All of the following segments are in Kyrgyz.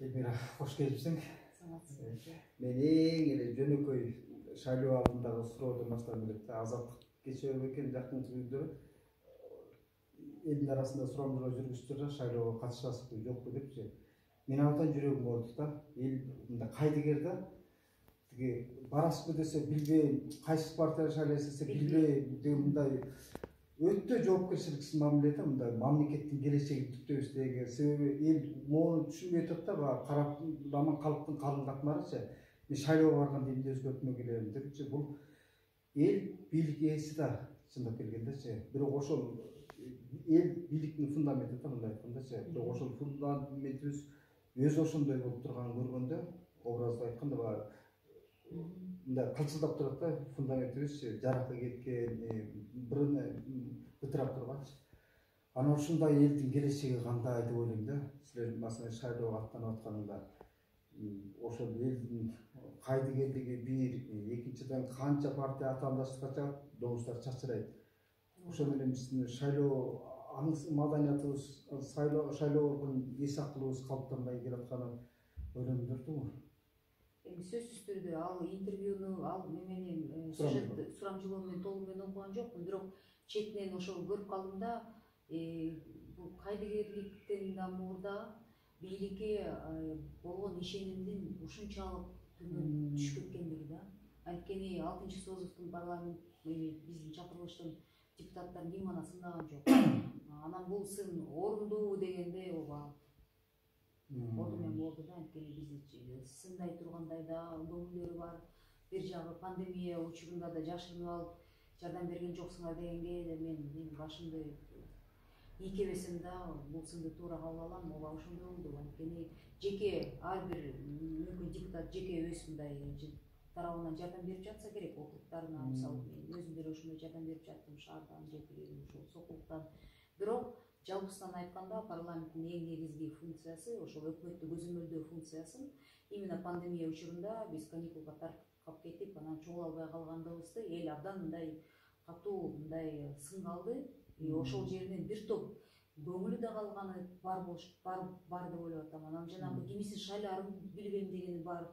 Элмира, хош келипсиң. Саламатсызбы. Мен эң эле жөнөкөй шайлоо алдындагы суроодон баштагым келет. Азаттык кечээ экен жакын күндөрү элдин арасында сурамдыроо жүргүзүп шайлоого катышасызбы жокпу депчи. Мен абдан жүрөгүм ооруду да. Эл мындай кайдыгер да. Тиги барасызбы десе билбейм, кайсы партияга шайлайсыз десе билбейм деген мындай өтө жоопкерчиликсиз мамиле да, мындай мамлекеттин келечегин түптөбүз деген. Себеби эл мону түшүнбөй атат да, баягы карап калктын калың катмарычы. Мен шайлоого барганда элди өзгөртмө келем депчи. Бул эл бийлик ээси да чындап келгендечи. Бирок ошол эл бийликтин фундаменти да мындай айткандачы. Бирок ошол фундаментибиз өз ошондой болуп турганын көргөндө, образды айтканда баягы мындай кылчылдап турат да, фундаментибизчи жаракы кеткен, бирини бытырап турганчы. Анан ушундай элдин келечеги кандай деп ойлойм да. Силер маселен шайлоого аттанып атканыңда ошол элдин кайдыгерлиги бир, экинчиден канча партия атаандаштыкка чыгат, добустар чачырайт. Ошол менен биздин шайлоо маданиятыбыз, шайлоодон эс акылыбыз калыптанбай келатканын ойлонуп турдуңбу? Сөзсүз түрдө ал интервьюну, ал немени сурамжылоо менен толук менен окуган жокмун, бирок четинен ошол көрүп калдым да, бул кайдыгерликтен да мурда бийликке болгон ишенимдин ушунчалык төмөн түшүп кеткендиги да. Анткени 6-Созовдун парламент биздин чакырылыштын депутаттарын ким гана сындаган жок. Анан бул сын орундуу дегенде ооба орду менен болду да. Анткени бизди сындай тургандай да көңүлдөрү бар. Бир жагы пандемия учурунда да жашырынып алып жардам берген жоксуңар дегенге мен башымды ийкебесем да бул сынды туура кабыл алам. Ооба ошондой болду. Анткени жеке ар бир мүмкүн депутат жеке өз мындай тарабынан жардам берип жатса керек округтарына. Мисалы мен өзүм деле ошондой жардам берип жаттым шаардан жеке ошол сокулуктан. Бирок жалпысынан айтканда парламенттин эң негизги функциясы ошол өкмөттү көзөмөлдөө функциясын именно пандемия учурунда биз каникулга таркап кетип анан чогула албай калгандыгыбызды эл абдан мындай катуу мындай сынга алды. Ошол жеринен бир топ көңүлү да калганы бар деп ойлоп атам. Анан жанагы кимисин шайларын билбейм дегени бар.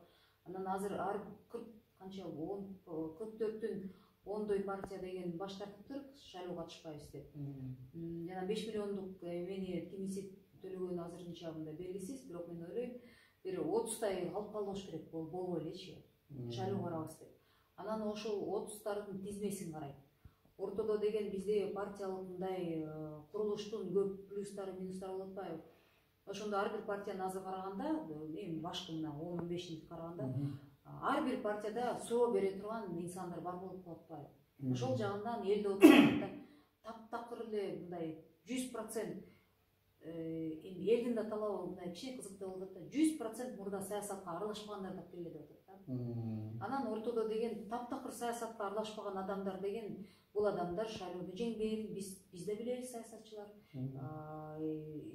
Анан азыр ар 40 канча 44-төн ондой партия деген баш тартыптыр шайлоого катышпайбыз деп. Жана 5 миллиондук эмени кимиси төлөгөнү азырынча мындай белгисиз, бирок мен ойлойм бир 30тай калып калыш керек болбой элечи шайлоого барабыз деп. Анан ошол 30тардын тизмесин карайт. Ортодо деген бизде партиялык мындай курулуштун көп плюстары, минустары болуп атпайбы? Ошондо ар бир партияны азыр караганда, эми башкы мына 10-15-ти караганда, ар бир партияда суроо бере турган инсандар бар болуп калып атпайбы? Ошол жагынан элде отурганда таптакыр эле мындай 100% элдин да талабы мындай кичине кызыктуу болуп атат да. 100% мурда саясатка аралашпагандар да келе деп атат да. Анан ортодо деген таптакыр саясатка аралашпаган адамдар деген бул адамдар шайлоодо жеңбейт, биз да билебиз саясатчылар.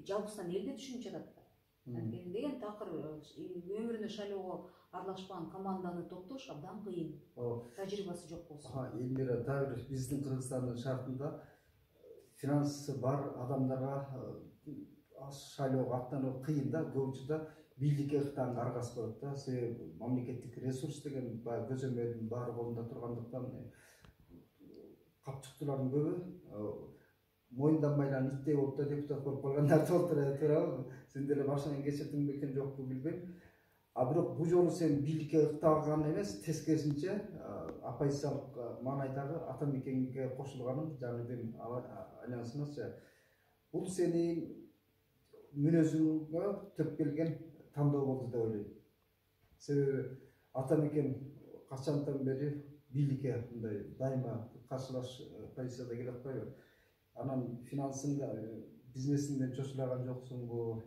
Жалпысынан элде түшүнүп жатат да. Анткени деген такыр өмүрүнө шайлоого аралашпаган команданы топтош абдан кыйын. Тажрыйбасы жок болсо. Элмира, дагы бир биздин Кыргызстандын шартында финансы бар адамдарга шайлоого аттануу кыйын да, көп учурда бийликке ыктаанга аргасы болот да. Себеби мамлекеттик ресурс деген баягы көзөмөлдүн баары колунда тургандыктан капчыктуулардын көбү моюнданбай эле иттей болуп да депутат болуп калгандар болуп турабы. Сен деле башыңан кечирдиң бекен жокпу билбейм. Бирок бул жолу сен бийликке ыктаган эмес, тескерисинче оппозициялык маанайдагы ата мекенге кошулганың жаңы альянсыначы. Бул сенин мүнөзүңгө төп келген тандоо болду деп ойлойм. Себеби ата мекен качантан бери бийликке мындай дайыма каршылаш позицияда келе атпайбы? Анан финансыңда, бизнесиңден чочулаган жоксуңбу?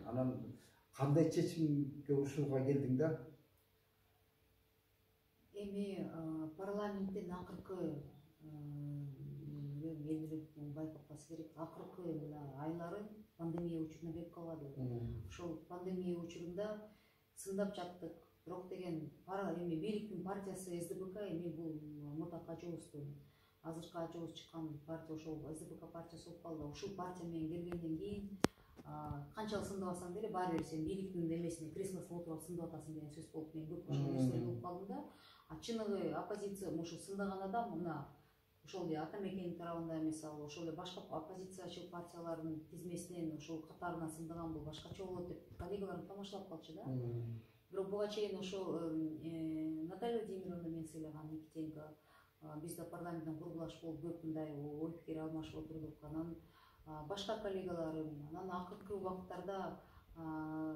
Анан кандай чечимге ушууга келдиң да? Эми парламенттин акыркы элдик байкап калса керек, акыркы айлары пандемия учурунда берип калбады. Ошол пандемия учурунда сындап жаттык. Бирок деген эми бийликтин партиясы СДПК эми бул мутак ажообуздун азыркы ажообуз чыккан партия ошол СДПК партиясы болуп калды. Ушул партия менен келгенден кийин канчалык сындап алсаң деле баары бир сен бийликтин эмесине креслосуна отуруп сындап атасың деген сөз болуп мен көп ошол нерселерди угуп калдым да. Чыныгы оппозиция ошо сындаган адам мына ошол эле ата мекенин тарабында мисалы ошол эле башка оппозициячыл партиялардын тизмесинен ошол катарына сындаган бул башкача болот деп коллегаларым тамашалап калчу да. Бирок буга чейин ошол Наталья Владимировна мен сыйлаган Никитенко бизде парламенттен курулаш болуп көп мындай ой пикир алмашып отурдук. Анан башка коллегаларым, анан акыркы убакыттарда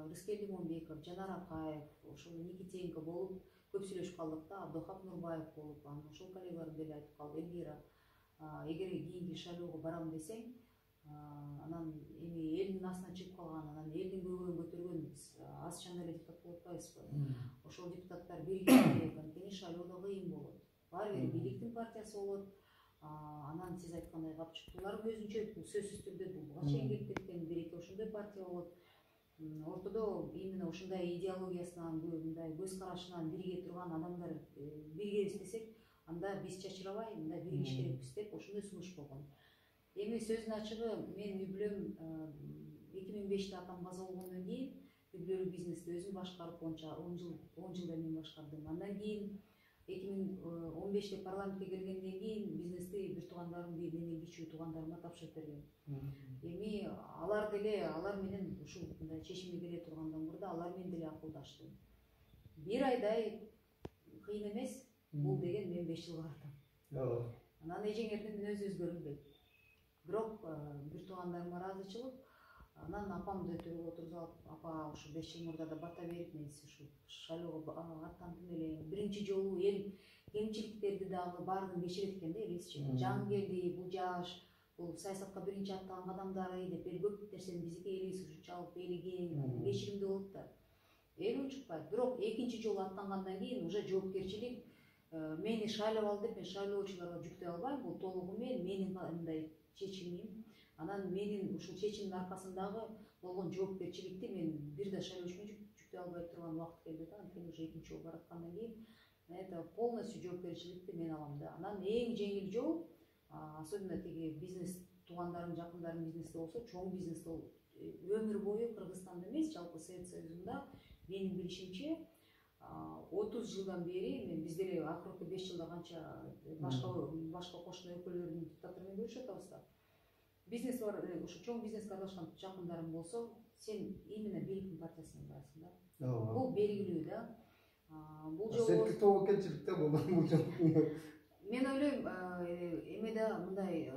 Рыскел Лимонбеков, Жанар Акаев, ошол Никитенко болуп көп сүйлөшүп калдык да, Абдухап Нурбаев болуп, анан ошол коллегаларым деле айтып калды, Эльвира, эгер кийинки шайлоого барам десең, анан эми элдин астынан чыгып калган, анан элдин көбүгүн көтөргөн аз чанда эле депутат болуп атпайбызбы? Ошол депутаттар биригип анткени шайлоодо кыйын болот. Баары бир бийликтин партиясы болот. Анан сиз айткандай капчыктуулар өзүнчө сөзсүз түрдө буга чейин келип кеткен бир эки ошондой партия болот. Ортодо именно ушундай идеологиясынан, мындай көз карашынан бирге турган адамдар биргебиз десек, анда биз чачырабай, мындай биригиш керекпиз деп ошондой сунуш болгон. Эми сөздүн ачыгы мен үй бүлөм 2005-те атам каза болгондон кийин үй бүлөлүк бизнести өзүм башкарып 10 жылда мен башкардым. Андан кийин 2015-те парламентке келгенден кийин бизнести бир туугандарым, менин кичүү туугандарыма тапшырып берген. Эми алар менен ушул мындай чечимге келе тургандан мурда алар менен деле акылдаштым. Бир айдай кыйын эмес, бул деген мен 5 жылга бардым. Анан эжеңердин мүнөзү өзгөрүлбөйт. Бирок бир туугандарыма ыраазычылык, анан апамды өтөргө отургузуп алып, апа ушу 5 жыл мурда да бата берип, мен ушу шайлоого аттандым эле. Биринчи жолу эл кемчиликтерди дагы баардыгын кечирет экен да элибизчи. Жаңы келди, бул жаш, бул саясатка биринчи аттаган кадамдары деп эл көп нерсени биздики элибиз ушунчалык элеген, кечиримдүү болуп да. Эл учукпайт. Бирок экинчи жолу аттангандан кийин уже жоопкерчилик мени шайлап ал деп мен шайлоочуларга жүктөй албайм. Бул толугу менин мындай чечимим. Анан менин ушул чечимдин аркасындагы болгон жоопкерчиликти мен бир да шайлоочуга жүктөй албай турган убакыт келди да. Анткени уже экинчи жолу бараткандан кийин это полностью жоопкерчиликти мен алам да. Анан эң жеңил жол, особенно тиги бизнес туугандарым, жакындарым бизнесте болсо, чоң бизнесте өмүр бою Кыргызстанда эмес, жалпы Совет Союзунда менин билишимче 30 жылдан бери мен бизде эле акыркы 5 жылда канча башка кошуна өлкөлөрдүн депутаттары менен көрүшүп атабыз да. Бизнес бар, ошо чоң бизнеске аралашкан жакындарым болсо, сен именно бийликтин партиясына барасың да. Бул белгилүү да. Бул жолу сеники тобокелчилик да болду бул жолу. Мен ойлойм, эмеде мындай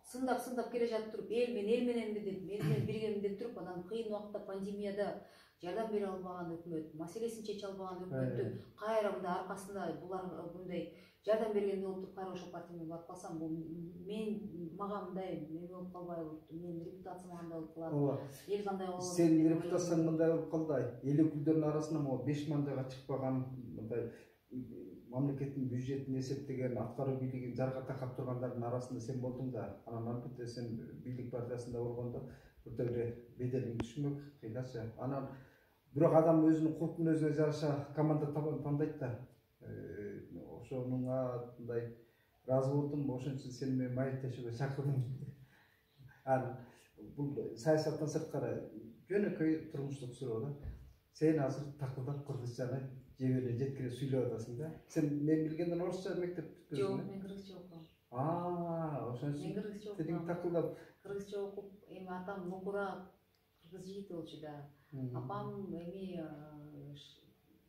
сындап келе жатып туруп, эл менен биргемин деп туруп, анан кыйын убакытта пандемияда жардам бере албаган өкмөт, маселесин чече албаган өкмөттү кайра мындай аркасында булар мындай жардам бергендей болуп туруп кайра ошол партия менен барып калсам, бул мага мындай эме болуп калбайбы, менин репутациям кандай болуп калат, эл кандай болот. Сенин репутацияң мындай болуп калды, эл өкүлдөрүнүн арасында могу 5 мандайга чыкпаган, мындай мамлекеттин бюджетин эсептеген, аткаруу бийлигин жарга такап тургандардын арасында сен болдуң да. Анан албетте сен бийлик партиясында болгондо бирдей эле беделиң түшмөк кыйначы. Анан бирок адам өзүнүн култун өзүнө жараша команда тандайт да. Ошонуңа мындай ыраазы болдум, ошон үчүн сени мен маектешүүгө чакырдым. Анан бул саясаттан сырткары жөнөкөй турмуштук суроо да. Сен азыр такылдап кыргызчаны жебеле жеткире сүйлөп атасың да. Сен мен билгенден орусча мектеп бүткөнсүң. Жок, мен кыргызча окугам. Ошон үчүн мен кыргызча тилиң окугам. такылдап. Кыргызча окуп, эми атам нукура кыргыз жигити болчу да. Апам эми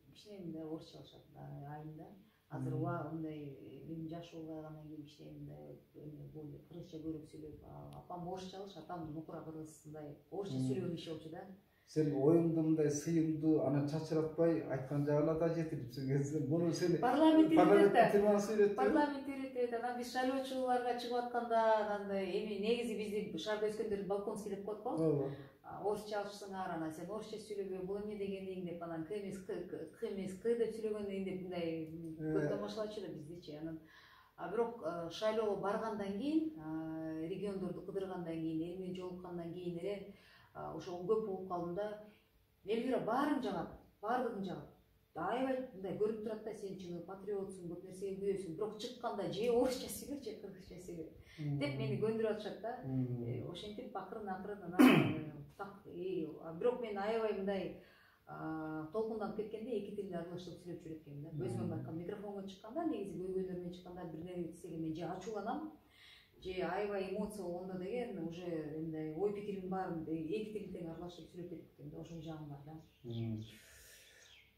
кичине мындай орусча алышат айында. Азыр мындай мен жаш улгайгандан кийин кичине мындай эме кыргызча көрүп сүйлөп, апам орусча алыш, атам нукура кыргыз мындай орусча сүйлөгөн киши болчу да. Сен оюңду мындай сыйымдуу анан чачыратпай айткан жагына да жетирип муну сени парламентте анан биз шайлоочуларга чыгып атканда анан эми негизи бизди шаарда өскөндөрдү балконский деп коет го. Орусча алышсыңар, анан сен орусча сүйлөбөй, бул эмне дегениң деп, анан к эмес к деп сүйлөгөнүң деп мындай көп тамашалачу да биздичи. Анан бирок шайлоого баргандан кийин, региондорду кыдыргандан кийин, эл менен жолуккандан кийин эле ошол көп болуп калдым да. Элвира баарын жагат, баардыгын жагат. аябай мындай көрүнүп турат да, сен чын патриотсуң, көп нерсеге күйөөсүң, бирок чыкканда же орусча сүйлө, же кыргызча сүйлө деп мени көндүрүп атышат да. Ошентип акырын анан так, бирок мен аябай мындай толкунданып кеткенде эки тилди аралаштырып сүйлөп жүрөт экенмин да. Өзүмө байкам, микрофонго чыкканда, негизи көйгөйлөр менен чыкканда бир нерсеге мен же ачууланам, же аябай эмоция болгондо деген уже мындай ой пикирим баарын эки тилди тең аралаштырып сүйлөп кетип кетем да, ошол жагым бар да.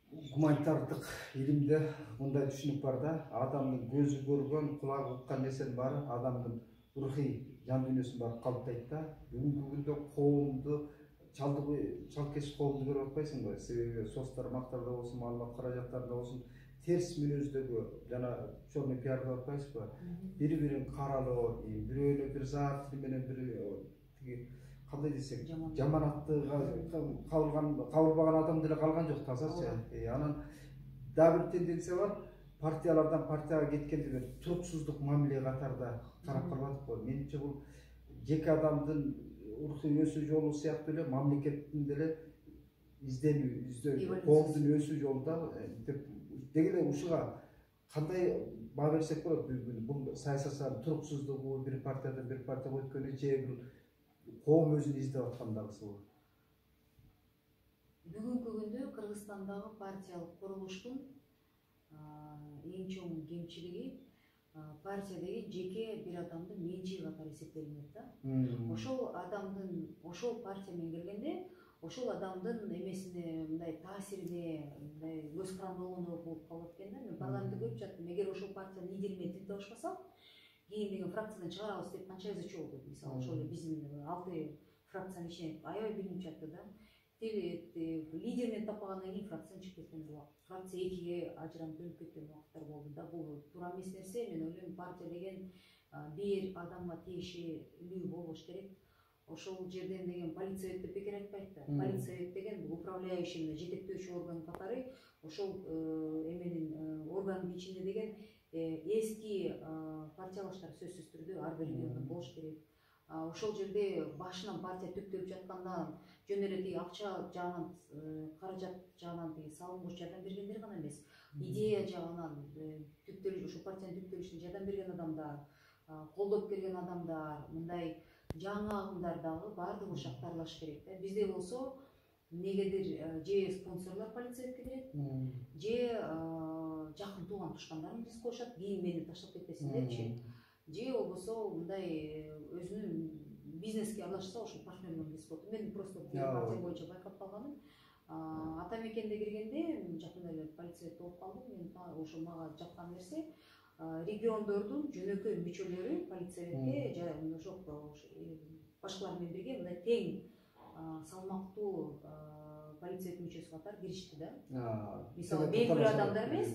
Гуманитардык илимде мындай түшүнүк бар да, адамдын көзү көргөн, кулагы уккан нерсенин баары адамдын рухий жан дүйнөсүн барып калыптайт да. Бүгүнкү күндө коомду чалкеш коомду көрүп атпайсыңбы? Себеби соцтар мактарда болсун, маалымат каражаттарында болсун, терс мүнөздөгү жана черный пиар деп атпайсызбы? Бири-бирин каралоо, бирөөнө бир зат менен бир кандай десек, жаманаттыга кабылбаган адам деле калган жок, тазачы. Анан дагы бир тенденция бар, партиялардан партияга кеткенде бир туруксуздук мамиле катарда карап калбадыкпы? Менимче бул жеке адамдын рухий өсүү жолу сыяктуу эле мамлекеттин деле изденүү, коомдун өсүү жолунда деги эле ушуга кандай баа берсек болот? Бул саясатчылардын туруксуздугу, бир партиядан бир партияга өткөнү, же бир коом өзүн издеп аткандагысыбы? Бүгүнкү күндө Кыргызстандагы партиялык курулуштун эң чоң кемчилиги, партия деген жеке бир адамдын менчиги катары эсептелинет да. Ошол адамдын, ошол партия менен келгенде, ошол адамдын эмесине, мындай таасирине, мындай көз карандылыгына болуп калат экен да. Мен парламентте көрүп жаттым, эгер ошол партиянын лидери менен тил табышпасак, кийин деген фракциядан чыгарабыз деп канча ызы чуу болду. Мисалы, ошол эле биздин 6 фракциянын ичинен аябай билинип жатты да. Лидер менен таппагандан кийин фракциядан чыгып кеткен убакыт. Фракция экиге ажыранып бөлүнүп кеткен убакыттар болду да. Бул туура эмес нерсе. Мен ойлойм, партия деген бир адамга тиешелүү болуш керек. Ошол жерден деген политсовет деп бекер айтпайт да. Политсовет деген бул управляющий, жетектөөчү орган катары ошол эменин органдын ичинде деген эски партиялаштар сөзсүз түрдө ар бир региондо болуш керек. Ошол жерде башынан партия түптөлүп жаткандан жөн эле тиги акча жагынан, каражат жагынан тиги салымгыч жардам бергендер гана эмес, идея жагынан түптөлүш, ошол партиянын түптөлүшүнө жардам берген адамдар, колдоп келген адамдар, мындай жаңы агымдар дагы баардыгы ошол жакта аралаш керек да. Бизде болсо эмнегедир же спонсорлор политсоветке кирет, же жакын тууган тушкандарыңыз коюшат, кийин мени таштап кетпесин депчи, же болбосо мындай өзүнүн бизнеске аралашса ошол партнерлорун кесип коет. Мен просто партия боюнча байкап калганым. Ата мекенде киргенде жакында эле политсовет болуп калдым. Мен ошол мага жаккан нерсе региондордун жөнөкөй мүчөлөрү политсоветке ошол башкалар менен бирге мындай тең салмактуу полицейт мүчөсү катары киришти да. Мисалы, белгилүү адамдар эмес,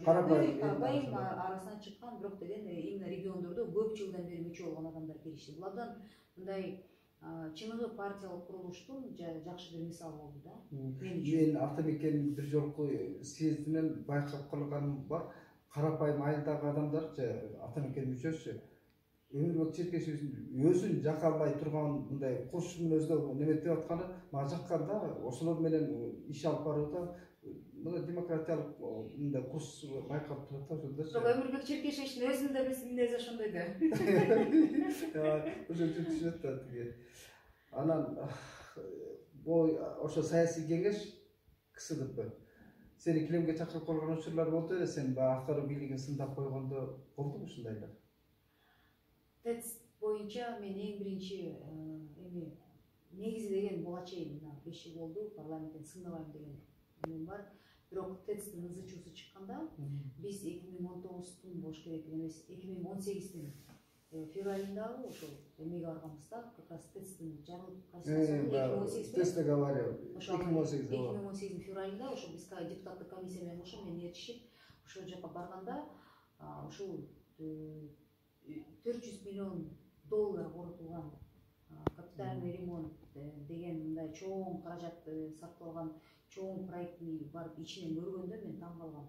карабайым арасынан чыккан, бирок деген именно региондордо көп жылдан бери мүчө болгон адамдар киришти. Булардан мындай чыныгы партиялык курулуштун жакшы бир мисалы болду да. Мен Ата мекенин бир жолку съездинен байкап калганым бар. Карапайым айылдагы адамдар, Ата мекен мүчөсү, Өмүрбек Черкешевичтин өзүн жака албай турган мындай курч мүнөздө неметип атканы мага жаккан да. Ошолор менен иш алып барууда мына демократиялык мындай курс байкап турат да ошондочу. Бирок Өмүрбек Черкешевичтин өзүнүн да мүнөзү ошондой да. Ошо түшүнөт да тиги. Анан ошо саясий кеңеш КСДП сени килемге чакырып койгон учурлар болду эле, сен баягы аткаруу бийлигин сындап койгондо болдубу ушундайлар? ТЭЦ боюнча мен эң биринчи негизи деген буга чейин 5 жыл болду парламенттен сындабайм деген эмем бар. Бирок ТЭЦтин ызы чуусу чыкканда биз 2019-тун болуш керек эмес, 2018-тин февралындагы ошол эмеге барганбызда, как раз ТЭЦтин жарылып кайсы ТЭЦте говорил 2018 февралында ошол биз депутаттык комиссия менен кошо мени ээрчишип ошол жака барганда ушул $400 миллион коротулган капитальный ремонт деген мындай чоң каражат сарпталган чоң проектни барып ичинен көргөндө мен таң калгам.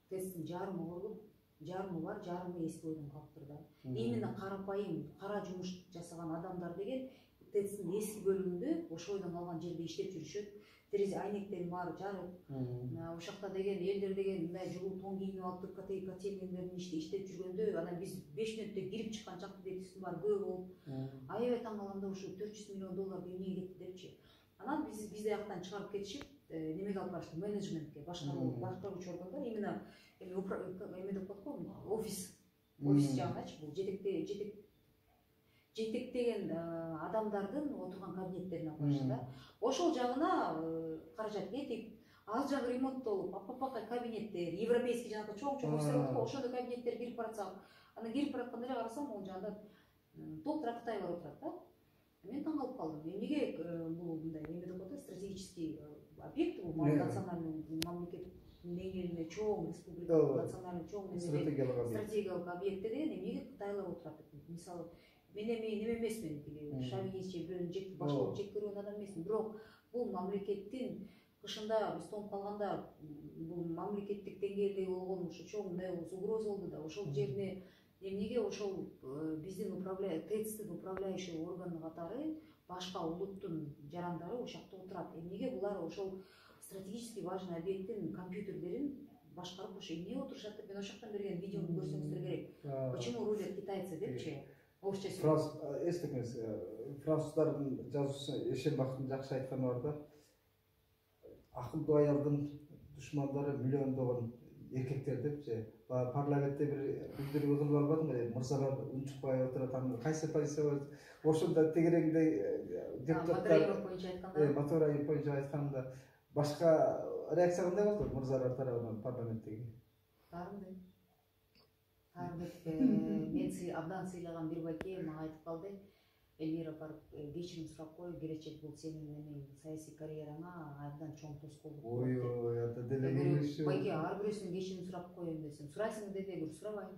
ТЭЦтин жарымы курулуп, жарымы бар, жарымы эски бойдон калыптыр да. Именно карапайым, кара жумуш жасаган адамдар деген ТЭЦтин эски бөлүгүндө ошол бойдон калган жерде иштеп жүрүшөт. терезе айнектерин баары жарык. Ошакта деген элдер деген мындай жылуу тон кийинип алып котельниялердин иштеп жүргөндө анан биз 5 мүнөттө кирип чыккан чакты детисин баары көп болуп аябай таң калганда ушу $400 миллион эмнеге кетти депчи. Анан биз аяктан чыгарып кетишип немеге алып барышты, менеджментке, башкаруучу органдар, именно эме деп коет го, офис жагыначы, бул жетектеген адамдардын отурган кабинеттерине алып барышты да. Ошол жагына каражат кетип, ал жагы ремонттолуп, аппакай кабинеттер, европейский жанагы чоң офистер бар го, ошондой кабинеттер кирип баратсам, анан кирип баратканда эле карасам, ол жагында толтура Кытайлар отурат да. Мен таң калып калдым. Эмнеге бул мындай эме деп коет, стратегический объект, бул национальный мамлекет деңгээлинде чоң республика, национальный чоң стратегиялык объект деген эмнеге Кытайлар отурат деп. Мисалы, мен эме эмесмин, тиги шовинистчи бирөөнү жек башкалап жек көргөн адам эмесмин, бирок бул мамлекеттин кышында биз тоңуп калганда бул мамлекеттик деңгээлде болгон ушу чоң угроза болду да. Ошол жерине эмнеге ошол биздин ТЭЦтин управляющий органы катары башка улуттун жарандары ошакта отурат. Эмнеге булар ошол стратегически важный объекттин компьютерлерин башкарып ошо эмне отурушат деп, мен ошоктон берген видеону көрсөңүздөр керек. Почему рулят китайцы депчи. Эстеңиз, француздардын жазуучусу Эшенбахтын жакшы айтканы бар да. Акылдуу аялдын душмандары миллиондогон эркектер депчи. Парламентте бир билдирүү кылып албадыңбы? Мырзалар унчукпай отурат, кайсы позиция бар? Ошондо тегереңдей депутаттар Матураев боюнча айтканда башка реакция кандай болду мырзалар тарабынан парламенттеги? Таарымдуу. Мен абдан сыйлаган бир байке мага айтып калды. Эльвира барып кечирим сурап кой, келечек бул сенин эме саясий карьераңа абдан чоң тоскоолдук болот. Ой, ата делегейши. Байке ар бирөөсүнөн кечирим сурап коеюн десем, сурайсыңбы деди, сурабайм.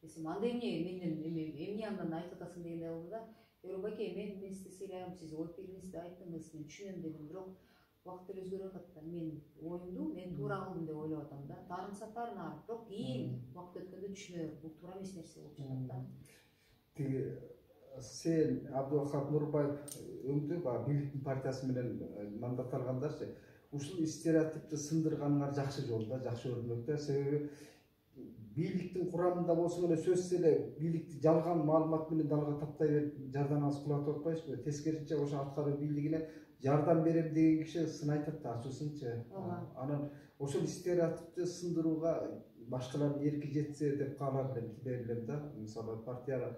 Десем, анда эмне андан айтып атасың дегендей болду да. Байке, мен сизди сыйлайм, сиз ой пикириңизди айттыңыз, мен түшүнөм дедим, бирок убакыт өзгөрүп атат. Мен оюмду, мен туура кылдым деп ойлоп атам да. Таарынса таарына, бирок кийин убакыт өткөндө түшүнөм, бул туура эмес нерсе болуп жатат да. Тиги сен Абдулхак Нурбаев өңдү, бийликтин партиясы менен мандат алгандарчы, ушул стереотипти сындырганыңар жакшы жолда, жакшы өрнөктө. Себеби бийликтин курамында болсоң эле сөзсүз эле бийликти жалган маалымат менен далга таптай берип жардам алып кулатып атпайсызбы? Тескерисинче ошо аткаруу бийлигине жардам берем деген киши сын айтат да, ачуусунча. Анан ошол стереотипти сындырууга башкалар эрки жетсе деп каалап элем, тилей элем да. Мисалы партия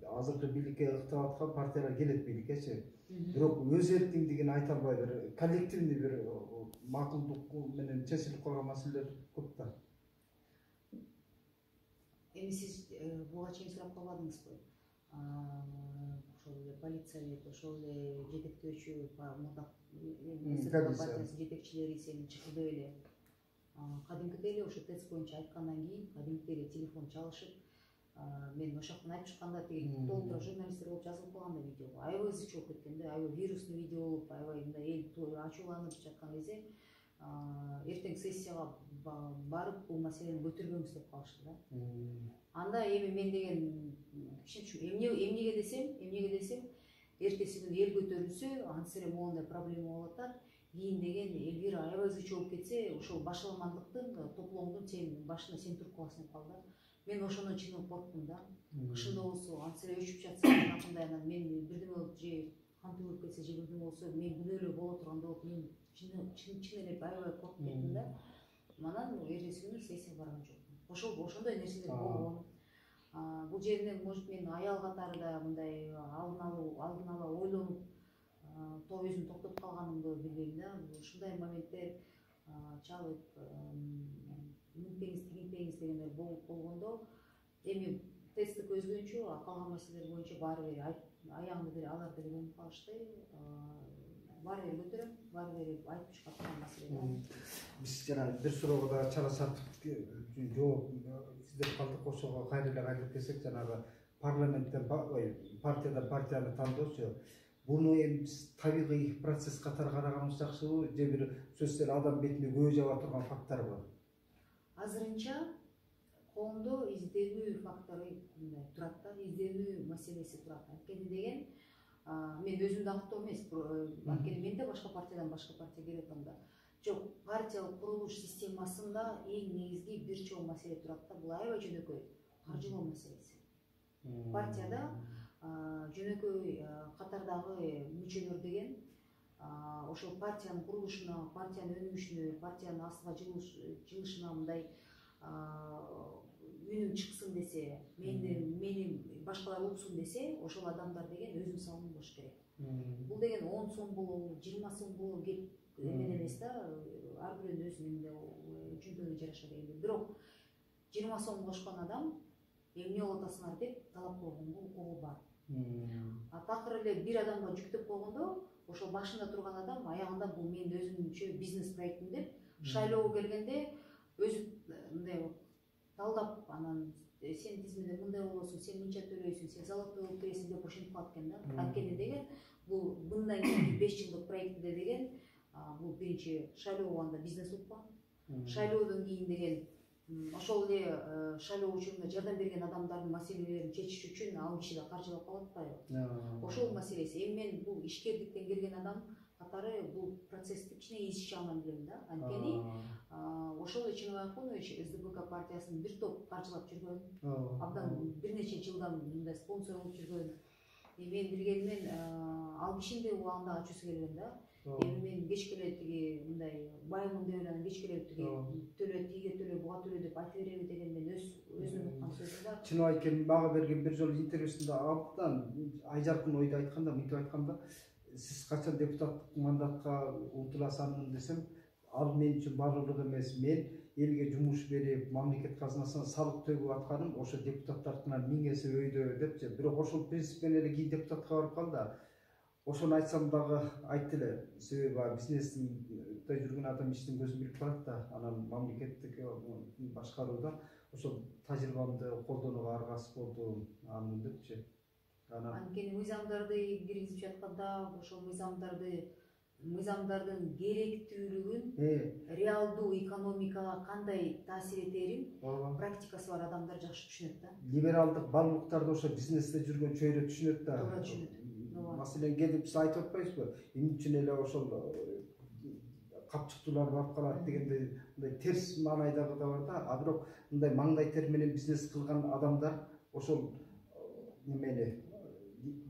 азыркы бийликке ыктап аткан партиялар келет бийликкечи. Бирок өз эркиндигин айта албай бир коллективный бир макулдук менен чечилип калган маселелер көп да. Эми сиз буга чейин сурап калбадыңызбы? Ошол эле полиция, ошол эле жетектөөчү партиясы жетекчилери сени чыкылдап эле кадимкидей эле ошо ТЭЦ боюнча айткандан кийин кадимкидей эле телефон чалышып, мен ошоктон айтып чыкканда тиги толтура журналисттер болуп жазылып калганда видеого аябай ызы чыгып кеткен да, аябай вирусный видео болуп, аябай мындай эл ачууланып жаткан кезде эртең сессияга барып бул маселени көтөрбөңүз деп калышты да. Анда эми мен деген эмнеге десем, эртеси күнү эл көтөрүлсө, антиси эле моундай проблема болуп атат. Кийин деген Эльвира аябай ызы чыгып кетсе, ошол башаламандыктын, топлооңдун сен башына сен туруп каласың деп калды. Мен ошондон чынын корктум да. Кышында болсо, антиси эле өчүп жатса, акындай анан мен бирдеме болуп же кантип өлүп кетсе, же бирдеме болсо, мен күнөө эле боло турганда болуп, мен чын эле аябай коркуп кеттим да. Анан эртеси күнү сессияга барган жокмун. Ошондой нерселер болгон. Бул жеринен может мен аял катары да мындай алдын ала ойлонуп өзүм токтоп калганымды билбейм да. Ушундай моменттер чалып мынтеңиз дегендер болгондо, эми тесттик өзгөчө, калган маселелер боюнча баары бир аягында деле алар деле көнүп калышты. Баары бир көтөрөм, баары бир айтып чыгат турган маселе. Биз жана бир суроого да чара сатып жооп издеп калдык. Ошого кайра эле кайтып келсек, жанагы парламенттен партиядан партияны тандоочу, буну эми биз табигый процесс катары караганыбыз жакшыбы, же бир сөзсүз эле адам бетинде көбөй жаба турган факттарбы? Азырынча коомдо изденүү фактору турат да, изденүү маселеси турат. Анткени деген мен өзүм да каттоо эмес, анткени мен да башка партиядан башка партияга келип да. Жок, партиялык курулуш системасында эң негизги бир чоң маселе турат да, бул аябай жөнөкөй каржылоо маселеси. Партияда жөнөкөй катардагы мүчөлөр деген ошол партиянын курулушуна, партиянын өнүгүшүнө, партиянын астыга жылышына мындай үнүм чыксын десе, мени башкалар уксун десе, ошол адамдар деген өз мисалын болуш керек. Бул деген 10 сом болобу, 20 сом болобу кеп эмен эмес да, ар бирөөнүн өзүнүн чөнтөгүнө жараша дегенде. Бирок 20 сом кошкон адам эмне болуп атасыңар деп талап койгонго укугу бар. Такыр эле бир адамга жүктөп койгондо, ошол башында турган адам аягында бул менин өзүмчө бизнес проектим деп шайлоого келгенде өзү мындай талдап, анан сен тизмеде мындай болосуң, сен мынча төлөйсүң, сен залогтой болуп келесиң деп ошентип калат экен да. Анткени деген бул мындан кийинки 5 жылдык проектте деген бул биринчи шайлоо болгондо бизнес укпаган. Шайлоодон кийин деген ошол эле шайлоо учурунда жардам берген адамдардын маселелерин чечиш үчүн ал киши да каржылап калып атпайбы? Ошол маселеси. Эми мен бул ишкерликтен келген адам катары бул процессти кичине из чагынан билем да. Анткени ошол эле Чыныбай Акунович СДПК партиясын бир топ каржылап жүргөн, абдан бир нече жылдан мындай спонсор болуп жүргөн. Мен билгенимен ал кишинин де убагында ачуусу келген да. Эми мен кечке эле тиги мындай байымын деп эле кечке эле тиги төлө, тиге төлө, буга төлө деп айтып береби деген мен өзүнүн уткан сөзүм бар. Чыныбай экен мага берген бир жолу интервьюсунда абдан айжаркын ойду айтканда, мынтип айтканда, сиз качан депутаттык мандатка умтуласамын десем, ал мен үчүн баалуулук эмес. Мен элге жумуш берип, мамлекет казынасына салык төгүп атканым ошо депутаттардыкынан 1000 эсе өйдө депчи. Бирок ошол принцип менен эле кийин депутатка барып калды. Ошону айтсам дагы айтты эле. Себеби бизнесте жүргөн адам иштин көзүн билип барат да, анан мамлекеттик башкарууда ошол тажрыйбамды колдонууга аргасыз болдум анын депчи. Анткени мыйзамдарды киргизип жатканда ошол мыйзамдардын керектүүлүгүн, реалдуу экономикага кандай таасир этерин практикасы бар адамдар жакшы түшүнөт да. Либералдык баалуулуктарды ошо бизнесте жүргөн чөйрө түшүнөт да. Туура түшүнөт. Маселен келип сиз айтып атпайсызбы? Эмне үчүн эле ошол капчыктуулар барып калат дегендей мындай терс маанайдагы да бар да. Бирок мындай маңдай тер менен бизнес кылган адамдар ошол немени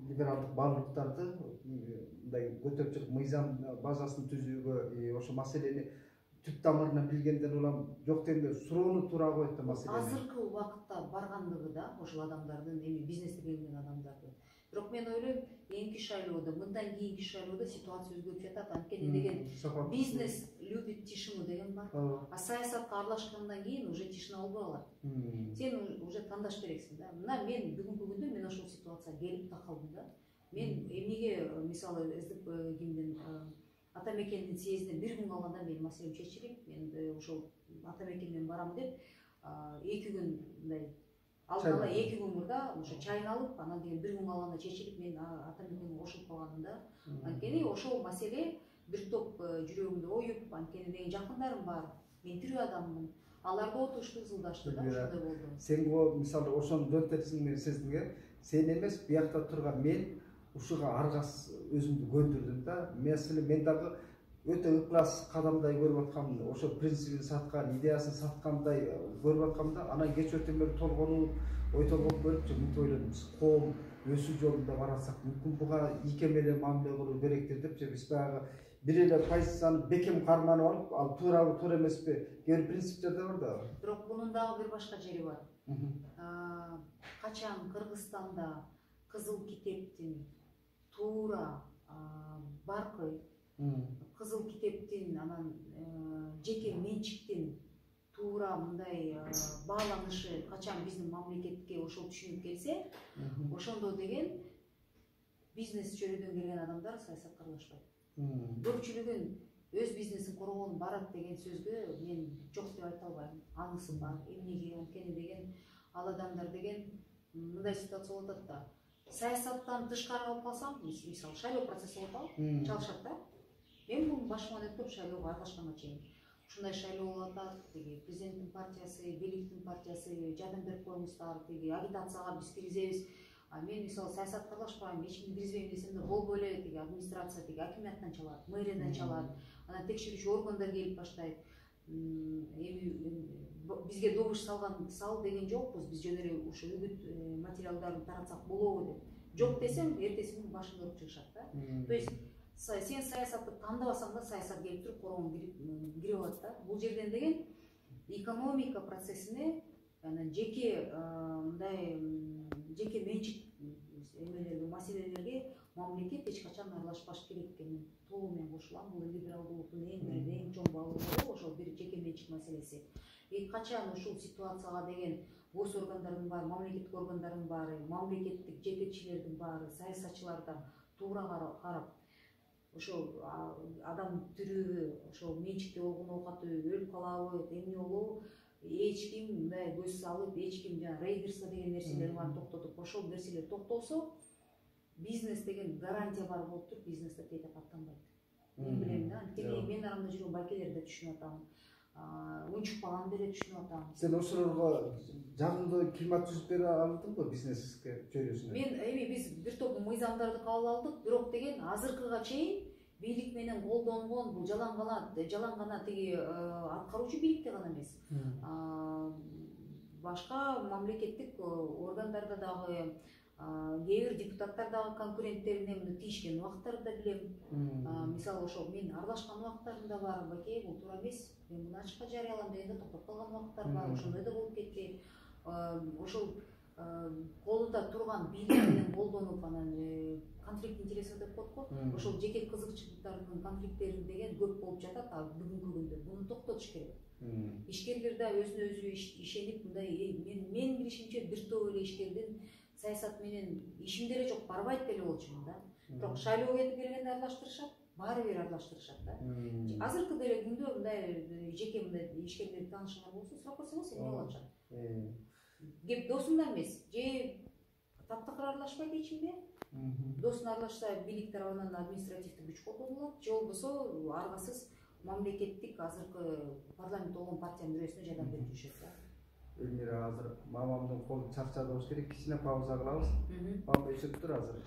либералдык баалуулуктарды мындай көтөрүп чыгып мыйзам базасын түзүүгө, ошо маселени түп тамырынан билгенден улам жок дегенде суроону туура коет да маселени. Азыркы убакытта баргандыгы да ошол адамдардын эми бизнесте келген адамдардын. Бирок мен ойлойм, кийинки шайлоодо, мындан кийинки шайлоодо ситуация өзгөрүп жатат. Анткени деген бизнес любит тишину деген бар. А саясатка аралашкандан кийин уже тишина болбой калат. Сен уже тандаш керексиң да. Мына мен бүгүнкү күндө мен ошол ситуацияга келип такалдым да. Мен эмнеге мисалы СДП Атамекендин съездине бир күн калганда менин маселем чечилип, мен ошол Атамекенден барам деп 2 күн мындай алдын ала 2 күн мурда ошо чайын алып, анан деген бир күн калганда чечилип, мен Атамекенге кошулуп калганым да. Анткени ошол маселе бир топ жүрөгүмдө оюп, анткени деген жакындарым бар, мен тирүү адаммын. Алар да отурушту, ызылдашты да, ошондой болду. Сен мисалы ошону жөнөтөсүң мен сездим. Сен эмес, биякта турган мен ушуга аргасыз өзүмдү көндүрдүм да. Мен дагы өтө ыплас кадамдай көрүп аткам, ошо принцибин саткан, идеясын саткандай көрүп аткам да. Анан кеч өтөн бери толгонуп, ой толгоп көрүп, мынтип ойлодум, биз коом өсүү жолунда баратсак, мүмкүн буга ийкем эле мамиле кылуу керектир депчи. Биз баягы бир эле позицияны бекем карманып алып, ал туура эмеспи? Кээ бир принциптер да бар да. Бирок мунун дагы бир башка жери бар. Качан Кыргызстанда Кызыл китептин туура баркы, Кызыл китептин анан жеке менчиктин туура мындай бааланышы качан биздин мамлекетке ошол түшүнүп келсе, ошондо деген бизнес чөйрөдөн келген адамдар саясатка аралашпайт. Көпчүлүгүн өз бизнесин коргону барат деген сөзгө мен жок деп айта албайм. Анысы бар, эмнеге, анткени деген ал адамдар деген мындай ситуация болуп атат да. Саясаттан тышкары калып калсам, мисалы шайлоо процесси болуп калып, чалышат да. Мен бул башыман өткөм шайлоого аралашканга чейин. Ушундай шайлоо болуп атат, тиги президенттин партиясы, бийликтин партиясы жардам берип коюңуздар, тиги агитацияга биз киргизебиз. Мен мисалы саясатка аралашпайм, эч кимди киргизбейм десем да болбой эле, тиги администрация, тиги акимияттан чалат, мэриядан чалат, анан текшерүүчү органдар келип баштайт. Эми бизге добуш сал деген жокпуз, биз жөн эле ушу үгүт материалдарын таратсак болобу деп. Жок десем, эртеси күнү башыңды уруп чыгышат да. То есть сен саясатты тандабасаң да саясат келип туруп колуңа кирип алат да. Бул жерден деген экономика процессине анан жеке мындай жеке менчик эмелерге, маселелерге мамлекет эч качан аралашпаш керек экенин толугу менен кошулам. Бул либералдуулуктун эң чоң баалоолору ошол бир жеке менчик маселеси. Качан ушул ситуацияга деген гос органдардын баары, мамлекеттик органдардын баары, мамлекеттик жетекчилердин баары, саясатчылардан туура карап, ошол адам тирүүбү, ошол менчикте болгон оокаты өлүп калабы, эмне болобу, эч ким мындай көз салып, эч ким жана рейдерство деген нерселер бар токтотуп, ошол нерселер токтолсо, бизнес деген гарантия бар болуп туруп, бизнесте тете каттанбайт. Мен билем да, анткени мен арамда жүргөн байкелерди түшүнүп атам. Унчукпаган деле түшүнүп атам. Сен ошолорго жагымдуу климат түзүп бере алдыңбы бизнеске чөйрөсүнө? Эми биз бир топ мыйзамдарды кабыл алдык, бирок деген азыркыга чейин бийлик менен колдонгон бул жалаң гана тиги аткаруучу бийликте гана эмес. Башка мамлекеттик органдарда дагы кээ бир депутаттар дагы конкуренттерине муну тийишкен убактарды да билем. Мисалы ошол мен аралашкан убактарымда бар, бакей бул туура эмес, мен муну ачыкка жарыялам дегенде токтоп калган убактар бар, ошондой да болуп кетти. Ошол колунда турган бийлик менен колдонуп анан конфликт интересов деп коет го, ошол жеке кызыкчылыктардын конфликттери деген көп болуп жатат бүгүнкү күндө. Буну токтотуш керек. Ишкерлер да өзүнө өзү ишенип мындай мен билишимче бир топ эле ишкердин саясат менен ишим деле жок, барбайт деле болчумун да. Бирок шайлоого кетип келгенде аралаштырышат, баары бир аралаштырышат да. Азыркы деле күндө мындай жеке мындай ишкерлерди таанышыңар болсо сурап койсоңуз эмне болуп атышат. Кеп досуң да эмес, же таптакыр аралашпайт ичимде. Досун аралашса бийлик тарабынан административдик күч колдонулат, же болбосо аргасыз мамлекеттик азыркы парламент болгон партиянын бирөөсүнө жардам берип жүрүшөт да. Элмира, азыр мамамдын колу чарчады болуш керек, кичине пауза кылабыз. Мама ишип тур азыр.